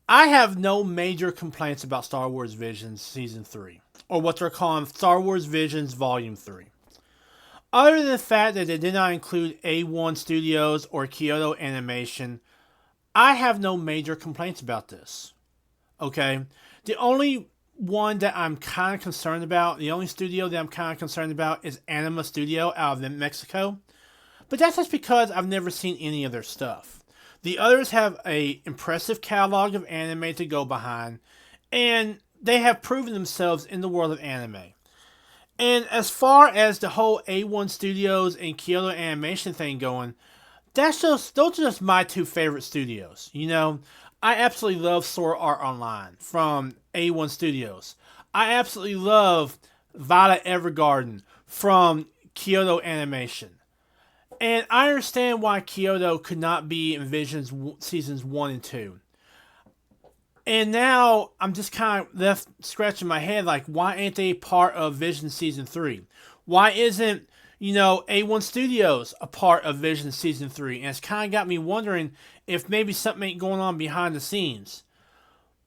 I have no major complaints about Star Wars Visions Season 3, or what they're calling Star Wars Visions Volume 3. Other than the fact that they did not include A1 Studios or Kyoto Animation, I have no major complaints about this. Okay? The only one that I'm kind of concerned about, the only studio that I'm kind of concerned about is Anima Studio out of Mexico. But that's just because I've never seen any of their stuff. The others have an impressive catalog of anime to go behind, and they have proven themselves in the world of anime. And as far as the whole A1 Studios and Kyoto Animation thing going, those are just my two favorite studios. You know, I absolutely love Sword Art Online from A1 Studios. I absolutely love Violet Evergarden from Kyoto Animation. And I understand why Kyoto could not be in Visions Seasons 1 and 2. And now I'm just kind of left scratching my head like, why ain't they part of Vision Season 3? Why isn't, A1 Studios a part of Vision Season 3? And it's kind of got me wondering if maybe something ain't going on behind the scenes.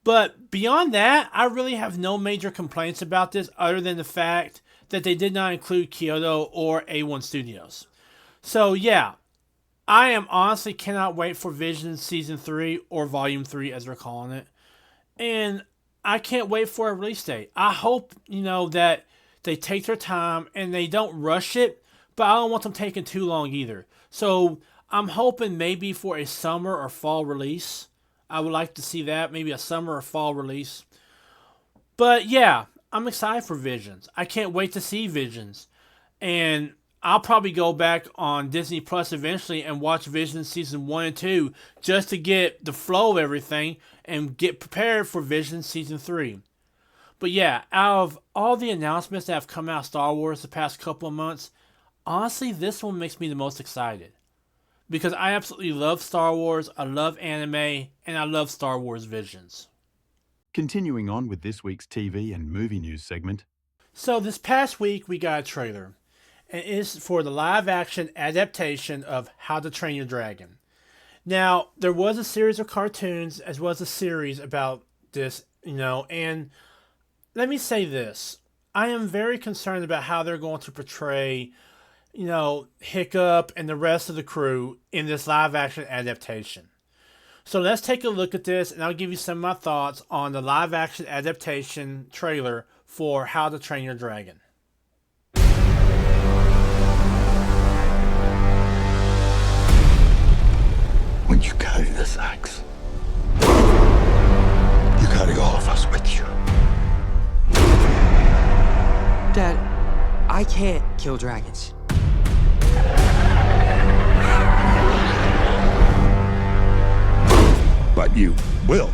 But beyond that, I really have no major complaints about this other than the fact that they did not include Kyoto or A1 Studios. So yeah, I am honestly cannot wait for Vision Season 3 or Volume 3 as they're calling it. And I can't wait for a release date. I hope, that they take their time and they don't rush it, but I don't want them taking too long either. So I'm hoping maybe for a summer or fall release. I would like to see that, maybe a summer or fall release. But yeah, I'm excited for Visions. I can't wait to see Visions. And I'll probably go back on Disney Plus eventually and watch Visions Season 1 and 2 just to get the flow of everything and get prepared for Visions Season 3. But yeah, out of all the announcements that have come out of Star Wars the past couple of months, honestly, this one makes me the most excited. Because I absolutely love Star Wars, I love anime, and I love Star Wars Visions.
Continuing on with this week's TV and movie news segment.
So this past week we got a trailer. And it is for the live-action adaptation of How to Train Your Dragon. Now, there was a series of cartoons as well as a series about this, and let me say this. I am very concerned about how they're going to portray, Hiccup and the rest of the crew in this live-action adaptation. So let's take a look at this, and I'll give you some of my thoughts on the live-action adaptation trailer for How to Train Your Dragon.
When you carry this axe, you carry all of us with you.
Dad, I can't kill dragons.
But you will.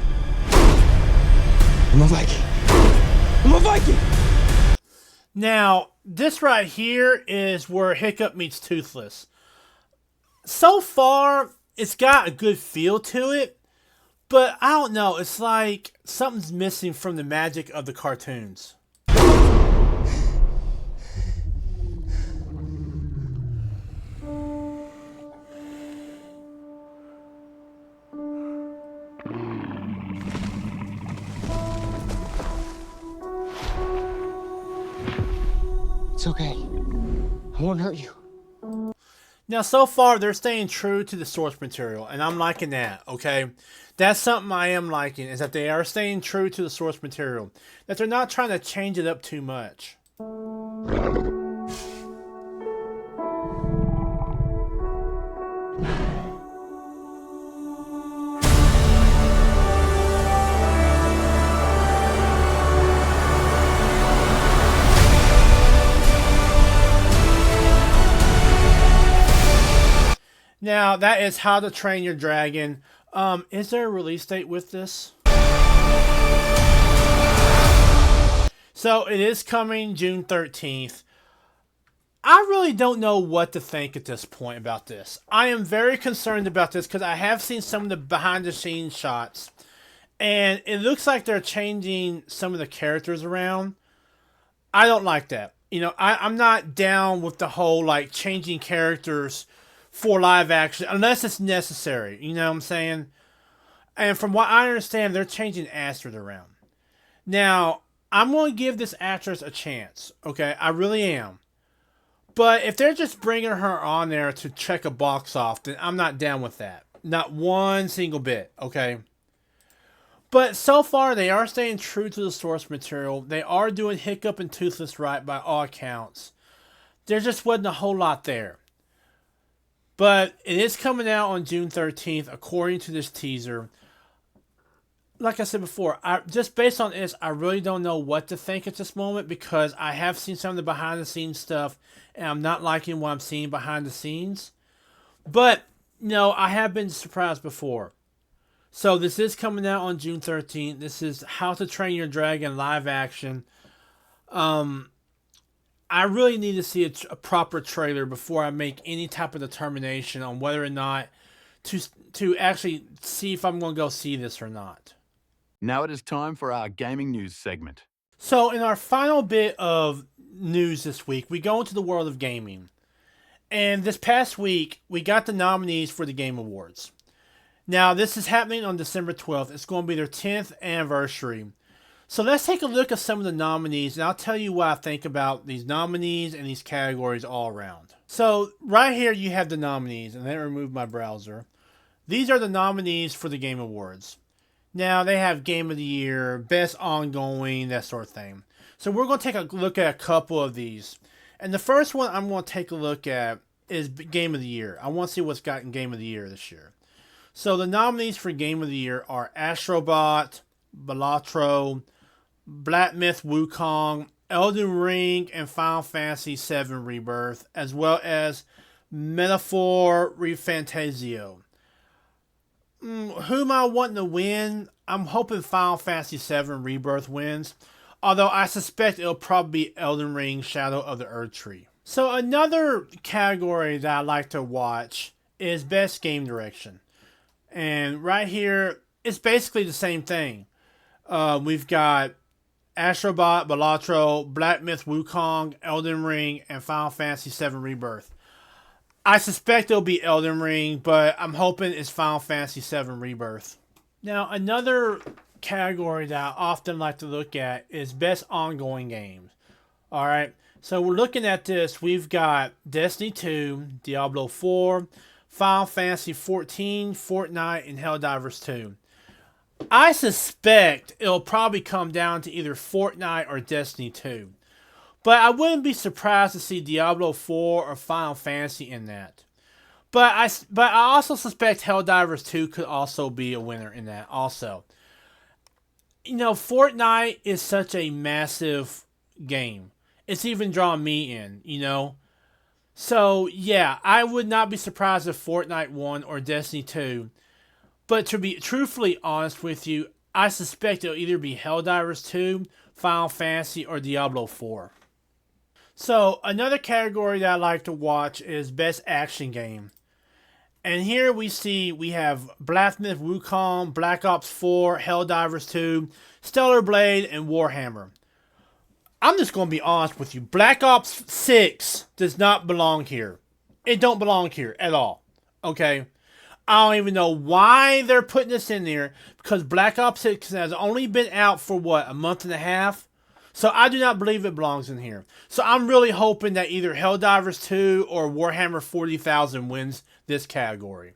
I'm a Viking. I'm a Viking!
Now, this right here is where Hiccup meets Toothless. So far, it's got a good feel to it, but I don't know. It's like something's missing from the magic of the cartoons.
It's okay. I won't hurt you.
Now, so far, they're staying true to the source material, and I'm liking that, okay? That's something I am liking, is that they are staying true to the source material. That they're not trying to change it up too much. Now, that is How to Train Your Dragon. Is there a release date with this? So, it is coming June 13th. I really don't know what to think at this point about this. I am very concerned about this because I have seen some of the behind the scenes shots, and it looks like they're changing some of the characters around. I don't like that. I'm not down with the whole like changing characters for live action unless it's necessary. You know what I'm saying? And from what I understand, they're changing Astrid around. Now, I'm going to give this actress a chance. Okay, I really am. But if they're just bringing her on there to check a box off, then I'm not down with that. Not one single bit, okay? But so far, they are staying true to the source material. They are doing Hiccup and Toothless right by all accounts. There just wasn't a whole lot there. But it is coming out on June 13th, according to this teaser. Like I said before, just based on this, I really don't know what to think at this moment because I have seen some of the behind-the-scenes stuff, and I'm not liking what I'm seeing behind the scenes. But, no, I have been surprised before. So this is coming out on June 13th. This is How to Train Your Dragon live action. I really need to see a proper trailer before I make any type of determination on whether or not to actually see if I'm going to go see this or not.
Now it is time for our gaming news segment.
So in our final bit of news this week, we go into the world of gaming. And this past week, we got the nominees for the Game Awards. Now, this is happening on December 12th. It's going to be their 10th anniversary. So let's take a look at some of the nominees, and I'll tell you what I think about these nominees and these categories all around. So right here you have the nominees, and then I remove my browser. These are the nominees for the Game Awards. Now, they have Game of the Year, Best Ongoing, that sort of thing. So we're going to take a look at a couple of these. And the first one I'm going to take a look at is Game of the Year. I want to see what's got in Game of the Year this year. So the nominees for Game of the Year are Astrobot, Balatro, Black Myth Wukong, Elden Ring, and Final Fantasy VII Rebirth, as well as Metaphor Refantasio. Who am I wanting to win? I'm hoping Final Fantasy VII Rebirth wins, although I suspect it'll probably be Elden Ring Shadow of the Erdtree. So another category that I like to watch is Best Game Direction. And right here, it's basically the same thing. We've got Astrobot, Balatro, Black Myth Wukong, Elden Ring, and Final Fantasy VII Rebirth. I suspect it'll be Elden Ring, but I'm hoping it's Final Fantasy VII Rebirth. Now, another category that I often like to look at is Best Ongoing Games. Alright, so we're looking at this. We've got Destiny 2, Diablo 4, Final Fantasy 14, Fortnite, and Helldivers 2. I suspect it'll probably come down to either Fortnite or Destiny 2. But I wouldn't be surprised to see Diablo 4 or Final Fantasy in that. But I also suspect Helldivers 2 could also be a winner in that also. Fortnite is such a massive game. It's even drawn me in, So, yeah, I would not be surprised if Fortnite won or Destiny 2. But to be truthfully honest with you, I suspect it'll either be Helldivers 2, Final Fantasy, or Diablo 4. So, another category that I like to watch is Best Action Game. And here we have Black Myth Wukong, Black Ops 4, Helldivers 2, Stellar Blade, and Warhammer. I'm just going to be honest with you. Black Ops 6 does not belong here. It don't belong here at all. Okay? I don't even know why they're putting this in there, because Black Ops 6 has only been out for, a month and a half? So I do not believe it belongs in here. So I'm really hoping that either Helldivers 2 or Warhammer 40,000 wins this category.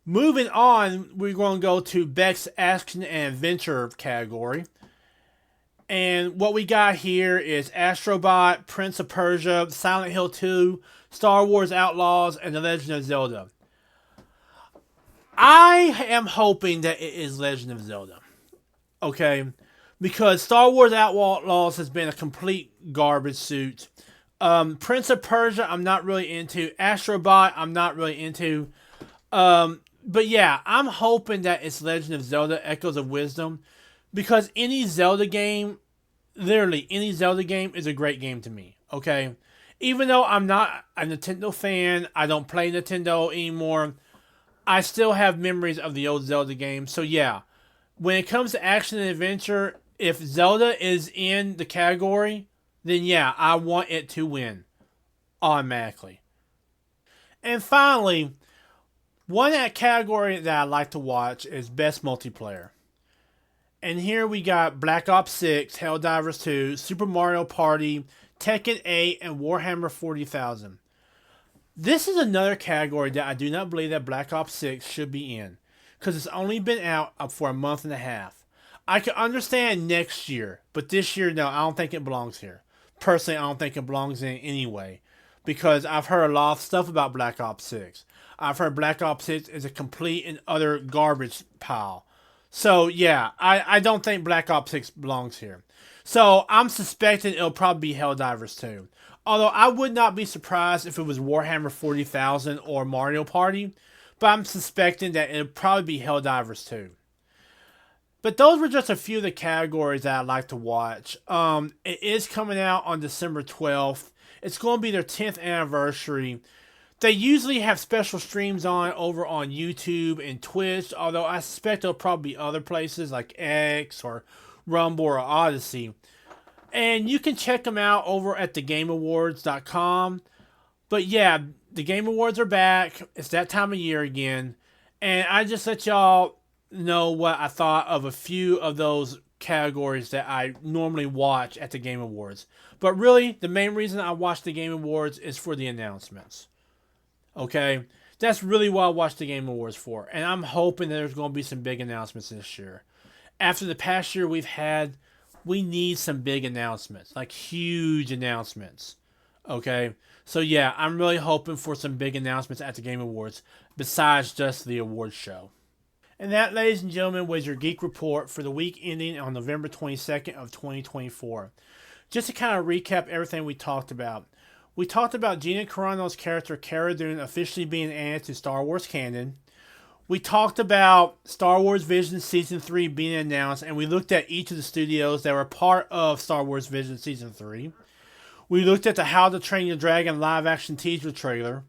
Moving on, we're going to go to Best Action and Adventure category. And what we got here is Astrobot, Prince of Persia, Silent Hill 2, Star Wars Outlaws, and The Legend of Zelda. I am hoping that it is Legend of Zelda. Okay? Because Star Wars Outlaws has been a complete garbage suit. Prince of Persia, I'm not really into. Astrobot, I'm not really into. But yeah, I'm hoping that it's Legend of Zelda Echoes of Wisdom. Because any Zelda game, literally any Zelda game, is a great game to me. Okay? Even though I'm not a Nintendo fan, I don't play Nintendo anymore, I still have memories of the old Zelda games. So yeah, when it comes to action and adventure, if Zelda is in the category, then yeah, I want it to win automatically. And finally, one that category that I like to watch is best multiplayer. And here we got Black Ops 6, Helldivers 2, Super Mario Party, Tekken 8, and Warhammer 40,000. This is another category that I do not believe that Black Ops 6 should be in, because it's only been out for a month and a half. I can understand next year, but this year, no, I don't think it belongs here. Personally, I don't think it belongs in anyway, because I've heard a lot of stuff about Black Ops 6. I've heard Black Ops 6 is a complete and utter garbage pile. So, yeah, I don't think Black Ops 6 belongs here. So, I'm suspecting it'll probably be Helldivers 2. Although, I would not be surprised if it was Warhammer 40,000 or Mario Party. But I'm suspecting that it'll probably be Helldivers 2. But those were just a few of the categories that I'd like to watch. It is coming out on December 12th. It's going to be their 10th anniversary. They usually have special streams on over on YouTube and Twitch, although I suspect there'll probably be other places like X or Rumble or Odyssey. And you can check them out over at thegameawards.com. But yeah, the Game Awards are back. It's that time of year again. And I just let y'all know what I thought of a few of those categories that I normally watch at the Game Awards. But really, the main reason I watch the Game Awards is for the announcements. Okay? That's really what I watch the Game Awards for. And I'm hoping that there's going to be some big announcements this year. After the past year we've had, we need some big announcements. Like huge announcements. Okay? So yeah, I'm really hoping for some big announcements at the Game Awards besides just the awards show. And that, ladies and gentlemen, was your Geek Report for the week ending on November 22nd of 2024. Just to kind of recap everything we talked about. We talked about Gina Carano's character Cara Dune officially being added to Star Wars canon. We talked about Star Wars Vision Season 3 being announced, and we looked at each of the studios that were part of Star Wars Vision Season 3. We looked at the How to Train Your Dragon live-action teaser trailer.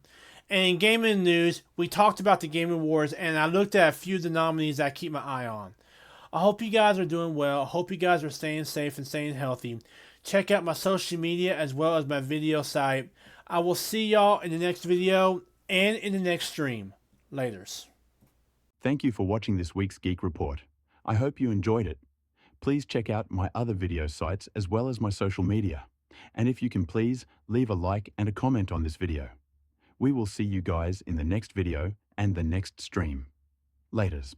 And in gaming news, we talked about the Game Awards, and I looked at a few of the nominees that I keep my eye on. I hope you guys are doing well. I hope you guys are staying safe and staying healthy. Check out my social media as well as my video site. I will see y'all in the next video and in the next stream. Laters.
Thank you for watching this week's Geek Report. I hope you enjoyed it. Please check out my other video sites as well as my social media. And if you can please, leave a like and a comment on this video. We will see you guys in the next video and the next stream. Laters.